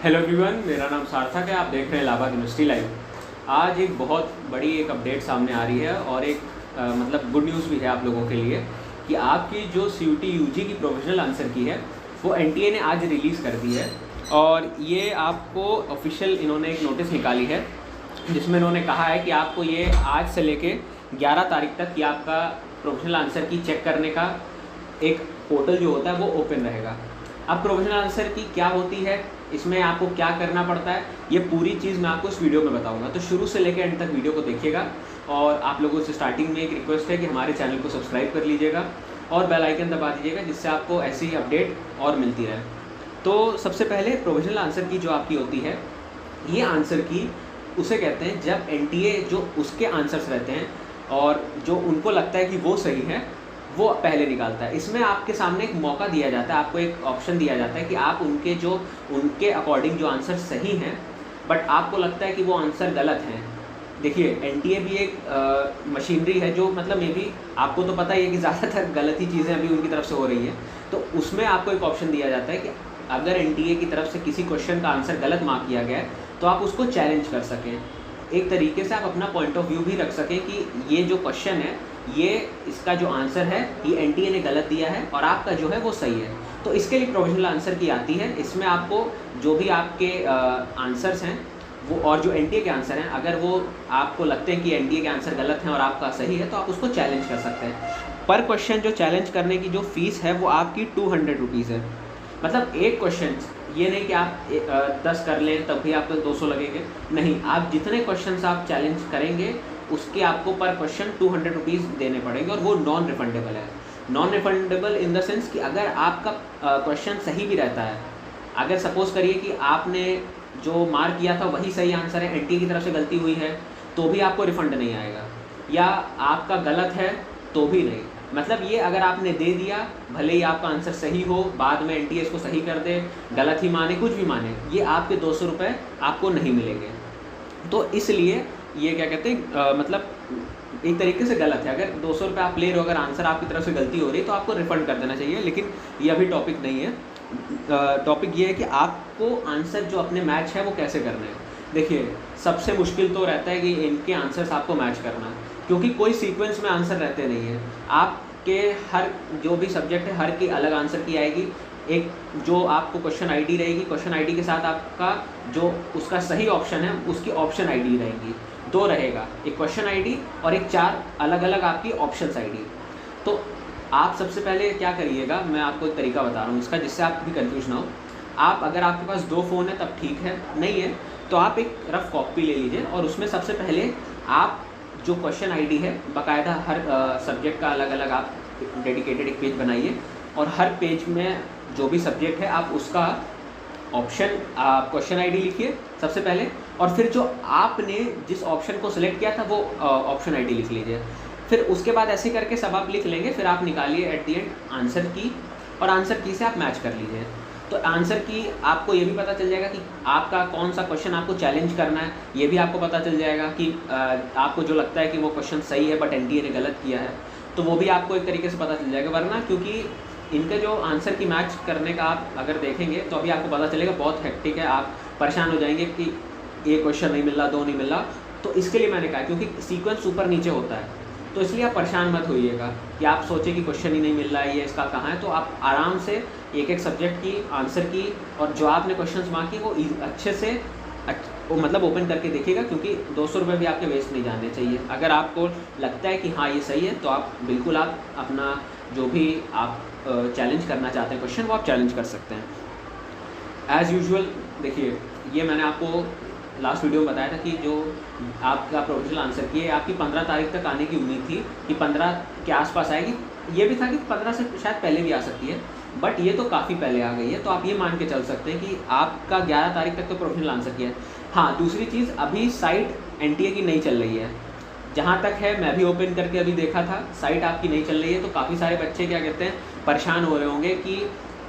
Hello everyone, मेरा नाम सार्थक है। आप देख रहे हैं इलाहाबाद यूनिवर्सिटी लाइव। आज एक बहुत बड़ी अपडेट सामने आ रही है और एक मतलब गुड न्यूज़ भी है आप लोगों के लिए कि आपकी जो CUT UG की प्रोविजनल आंसर की है वो NTA ने आज रिलीज़ कर दी है। और ये आपको ऑफिशियल इन्होंने एक नोटिस निकाली है जिसमें इन्होंने कहा है कि आपको ये आज से लेके 11 तारीख तक कि आपका प्रोविजनल आंसर की चेक करने का एक पोर्टल जो होता है वो ओपन रहेगा। अब प्रोविजनल आंसर की क्या होती है, इसमें आपको क्या करना पड़ता है, ये पूरी चीज़ मैं आपको इस वीडियो में बताऊंगा। तो शुरू से लेकर एंड तक वीडियो को देखिएगा। और आप लोगों से स्टार्टिंग में एक रिक्वेस्ट है कि हमारे चैनल को सब्सक्राइब कर लीजिएगा और बेल आइकन दबा दीजिएगा, जिससे आपको ऐसी ही अपडेट और मिलती रहे। तो सबसे पहले प्रोविजनल आंसर की जो आपकी होती है, ये आंसर की उसे कहते हैं जब NTA जो उसके आंसर्स रहते हैं और जो उनको लगता है कि वो सही है वो पहले निकालता है। इसमें आपके सामने एक मौका दिया जाता है, आपको एक ऑप्शन दिया जाता है कि आप उनके अकॉर्डिंग जो आंसर सही हैं बट आपको लगता है कि वो आंसर गलत हैं। देखिए, NTA भी एक मशीनरी है जो मतलब मे बी आपको तो पता ही है कि ज़्यादातर गलत ही चीज़ें अभी उनकी तरफ से हो रही हैं। तो उसमें आपको एक ऑप्शन दिया जाता है कि अगर NTA की तरफ से किसी क्वेश्चन का आंसर गलत मार्क किया गया है तो आप उसको चैलेंज कर सकें। एक तरीके से आप अपना पॉइंट ऑफ व्यू भी रख सकें कि ये जो क्वेश्चन है, ये इसका जो आंसर है ये NTA ने गलत दिया है और आपका जो है वो सही है। तो इसके लिए प्रोविजनल आंसर की आती है। इसमें आपको जो भी आपके आंसर्स हैं वो और जो NTA के आंसर हैं, अगर वो आपको लगते हैं कि NTA के आंसर गलत हैं और आपका सही है तो आप उसको चैलेंज कर सकते हैं। पर क्वेश्चन जो चैलेंज करने की जो फ़ीस है वो आपकी 200 रुपीज़ है। मतलब एक क्वेश्चन, ये नहीं कि आप 10 कर लें तब भी आपको 200 लगेंगे, नहीं, आप जितने क्वेश्चन आप चैलेंज करेंगे उसके आपको पर क्वेश्चन 200 रुपीज़ देने पड़ेंगे और वो नॉन रिफंडेबल है। Non refundable in the sense कि अगर आपका क्वेश्चन सही भी रहता है, अगर सपोज़ करिए कि आपने जो मार्क किया था वही सही आंसर है, NTA की तरफ से गलती हुई है तो भी आपको रिफ़ंड नहीं आएगा, या आपका गलत है तो भी नहीं। मतलब ये अगर आपने दे दिया, भले ही आपका आंसर सही हो, बाद में NTA इसको सही कर दे, गलत ही माने, कुछ भी माने, ये आपके 200 रुपये आपको नहीं मिलेंगे। तो इसलिए ये क्या कहते हैं मतलब एक तरीके से गलत है। अगर 200 रुपये आप ले रहे हो, अगर आंसर आपकी तरफ से गलती हो रही है तो आपको रिफ़ंड कर देना चाहिए। लेकिन ये अभी टॉपिक नहीं है। टॉपिक ये है कि आपको आंसर जो अपने मैच है वो कैसे करने हैं। देखिए, सबसे मुश्किल तो रहता है कि इनके आंसर्स आपको मैच करना, क्योंकि कोई सीक्वेंस में आंसर रहते नहीं हैं। आपके हर जो भी सब्जेक्ट है हर की अलग आंसर की आएगी। एक जो आपको क्वेश्चन ID रहेगी, क्वेश्चन ID के साथ आपका जो उसका सही ऑप्शन है उसकी ऑप्शन ID रहेगी, 2 रहेगा, एक क्वेश्चन ID और एक 4 अलग अलग आपकी ऑप्शंस ID। तो आप सबसे पहले क्या करिएगा, मैं आपको एक तरीका बता रहा हूँ इसका, जिससे आप भी कन्फ्यूज ना हो। आप अगर आपके पास 2 फ़ोन है तब ठीक है, नहीं है तो आप एक रफ कॉपी ले लीजिए और उसमें सबसे पहले आप जो क्वेश्चन ID है बाकायदा हर सब्जेक्ट का अलग अलग आप डेडिकेटेड एक पेज बनाइए और हर पेज में जो भी सब्जेक्ट है आप उसका ऑप्शन क्वेश्चन ID लिखिए सबसे पहले, और फिर जो आपने जिस ऑप्शन को सिलेक्ट किया था वो ऑप्शन ID लिख लीजिए। फिर उसके बाद ऐसे करके सब आप लिख लेंगे। फिर आप निकालिए एट दी एंड आंसर की, और आंसर की से आप मैच कर लीजिए। तो आंसर की आपको ये भी पता चल जाएगा कि आपका कौन सा क्वेश्चन आपको चैलेंज करना है, ये भी आपको पता चल जाएगा कि आपको जो लगता है कि वो क्वेश्चन सही है बट NTA ने गलत किया है, तो वो भी आपको एक तरीके से पता चल जाएगा। वरना क्योंकि इनके जो आंसर की मैच करने का आप अगर देखेंगे तो अभी आपको पता चलेगा बहुत हेक्टिक है, आप परेशान हो जाएंगे कि एक क्वेश्चन नहीं मिल रहा, 2 नहीं मिल रहा। तो इसके लिए मैंने कहा, क्योंकि सीक्वेंस ऊपर नीचे होता है, तो इसलिए आप परेशान मत होइएगा कि आप सोचें कि क्वेश्चन ही नहीं मिल रहा है, ये इसका कहाँ है। तो आप आराम से एक एक सब्जेक्ट की आंसर की और जो आपने क्वेश्चन मार्क की वो अच्छे से मतलब ओपन करके देखिएगा, क्योंकि 200 रुपये भी आपके वेस्ट नहीं जाने चाहिए। अगर आपको लगता है कि हाँ ये सही है तो आप बिल्कुल आप अपना जो भी आप चैलेंज करना चाहते हैं क्वेश्चन वो आप चैलेंज कर सकते हैं एज़ यूजुअल। देखिए, ये मैंने आपको लास्ट वीडियो में बताया था कि जो आपका प्रोविजनल आंसर की है आपकी 15 तारीख तक आने की उम्मीद थी कि 15 के आसपास आएगी। ये भी था कि 15 से शायद पहले भी आ सकती है, बट ये तो काफ़ी पहले आ गई है। तो आप ये मान के चल सकते हैं कि आपका 11 तारीख तक तो प्रोविजनल आंसर किया है। हाँ, दूसरी चीज़, अभी साइट NTA की नहीं चल रही है, जहाँ तक है मैं भी ओपन करके अभी देखा था, साइट आपकी नहीं चल रही है। तो काफ़ी सारे बच्चे क्या कहते हैं, परेशान हो रहे होंगे कि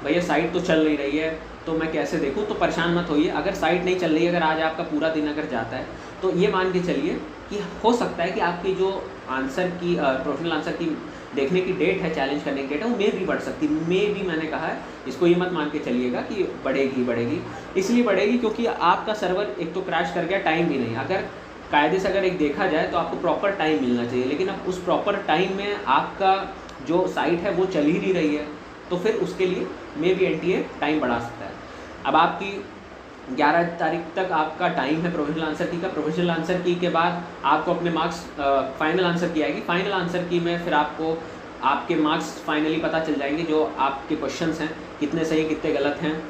भैया साइट तो चल नहीं रही है तो मैं कैसे देखूं। तो परेशान मत होइए, अगर साइट नहीं चल रही है, अगर आज आपका पूरा दिन अगर जाता है तो ये मान के चलिए कि हो सकता है कि आपकी जो आंसर की प्रोविजनल आंसर की देखने की डेट है, चैलेंज करने की डेट है, वो मे भी बढ़ सकती है। मे भी मैंने कहा है, इसको ये मत मान के चलिएगा कि बढ़ेगी। इसलिए बढ़ेगी क्योंकि आपका सर्वर एक तो क्रैश कर गया, टाइम भी नहीं। अगर कायदे से अगर एक देखा जाए तो आपको प्रॉपर टाइम मिलना चाहिए, लेकिन अब उस प्रॉपर टाइम में आपका जो साइट है वो चल ही नहीं रही है, तो फिर उसके लिए मे बी NTA टाइम बढ़ा सकता है। अब आपकी 11 तारीख तक आपका टाइम है प्रोविजनल आंसर की का। प्रोविजनल आंसर की के बाद आपको अपने मार्क्स फाइनल आंसर की आएगी। फाइनल आंसर की में फिर आपको आपके मार्क्स फाइनली पता चल जाएंगे, जो आपके क्वेश्चंस हैं कितने सही कितने गलत हैं।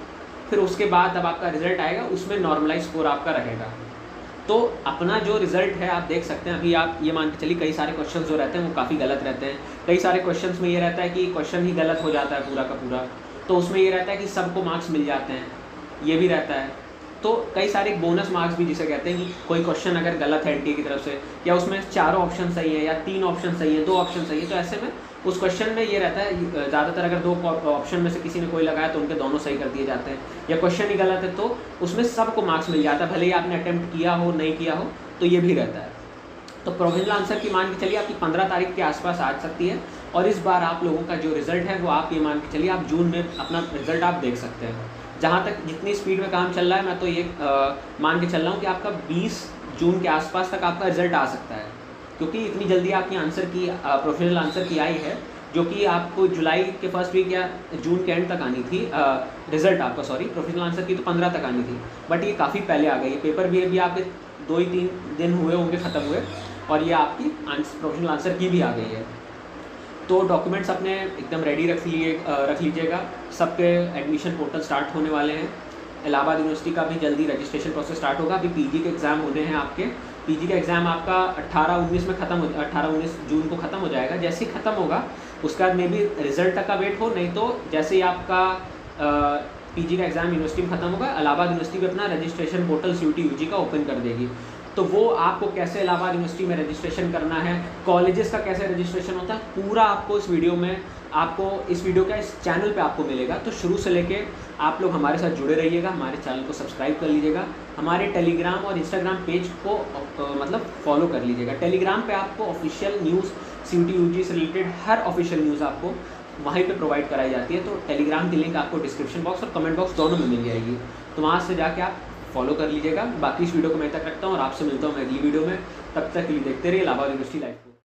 फिर उसके बाद अब आपका रिजल्ट आएगा, उसमें नॉर्मलाइज स्कोर आपका रहेगा। तो अपना जो रिज़ल्ट है आप देख सकते हैं। अभी आप ये मान के चलिए कई सारे क्वेश्चन जो रहते हैं वो काफ़ी गलत रहते हैं। कई सारे क्वेश्चंस में ये रहता है कि क्वेश्चन ही गलत हो जाता है पूरा का पूरा, तो उसमें ये रहता है कि सबको मार्क्स मिल जाते हैं, ये भी रहता है। तो कई सारे बोनस मार्क्स भी जिसे कहते हैं कि कोई क्वेश्चन अगर गलत है NTA की तरफ से, या उसमें 4 ऑप्शन सही है या 3 ऑप्शन सही है, 2 ऑप्शन सही है, तो ऐसे में उस क्वेश्चन में ये रहता है ज़्यादातर अगर 2 ऑप्शन में से किसी ने कोई लगाया तो उनके दोनों सही कर दिए जाते हैं, या क्वेश्चन ही गलत है तो उसमें सबको मार्क्स मिल जाता है, भले ही आपने अटैम्प्ट किया हो नहीं किया हो, तो ये भी रहता है। तो प्रोविजनल आंसर की मान के चलिए आपकी 15 तारीख के आसपास आ सकती है, और इस बार आप लोगों का जो रिज़ल्ट है वो आप ये मान के चलिए आप जून में अपना रिज़ल्ट आप देख सकते हैं। जहाँ तक जितनी स्पीड में काम चल रहा है, मैं तो ये मान के चल रहा हूँ कि आपका 20 जून के आसपास तक आपका रिज़ल्ट आ सकता है, क्योंकि इतनी जल्दी आपकी आंसर की प्रोविजनल आंसर की आई है, जो कि आपको जुलाई के फर्स्ट वीक या जून के एंड तक आनी थी। रिज़ल्ट आपका प्रोविजनल आंसर की तो 15 तक आनी थी, बट ये काफ़ी पहले आ गई है। पेपर भी अभी आपके 2 ही 3 दिन हुए होंगे ख़त्म हुए, और ये आपकी प्रोविजनल आंसर की भी आ गई है। तो डॉक्यूमेंट्स अपने एकदम रेडी रख लीजिएगा। सबके एडमिशन पोर्टल स्टार्ट होने वाले हैं। इलाहाबाद यूनिवर्सिटी का भी जल्दी रजिस्ट्रेशन प्रोसेस स्टार्ट होगा। अभी PG के एग्ज़ाम होने हैं आपके। PG का एग्ज़ाम आपका 18-19 में ख़त्म हो 18-19 जून को ख़त्म हो जाएगा। जैसे ही ख़त्म होगा उसके बाद में भी रिज़ल्ट तक का वेट हो, नहीं तो जैसे ही आपका PG का एग्ज़ाम यूनिवर्सिटी में ख़त्म होगा, इलाहाबाद यूनिवर्सिटी भी अपना रजिस्ट्रेशन पोर्टल CUET UG का ओपन कर देगी। तो वो आपको कैसे इलाहाबाद यूनिवर्सिटी में रजिस्ट्रेशन करना है, कॉलेजेस का कैसे रजिस्ट्रेशन होता है, पूरा आपको इस वीडियो का इस चैनल पे आपको मिलेगा। तो शुरू से लेके आप लोग हमारे साथ जुड़े रहिएगा, हमारे चैनल को सब्सक्राइब कर लीजिएगा, हमारे टेलीग्राम और इंस्टाग्राम पेज को मतलब फॉलो कर लीजिएगा। टेलीग्राम पे आपको ऑफिशियल न्यूज़ CUET UG से रिलेटेड हर ऑफिशियल न्यूज़ आपको वहीं पे प्रोवाइड कराई जाती है। तो टेलीग्राम की लिंक आपको डिस्क्रिप्शन बॉक्स और कमेंट बॉक्स दोनों में मिल जाएगी, तो वहाँ से जाके आप फॉलो कर लीजिएगा। बाकी इस वीडियो को मैं तक रखता हूँ और आपसे मिलता हूँ मैं अगली वीडियो में। तब तक के लिए देखते रहिए इलाहाबाद यूनिवर्सिटी लाइव।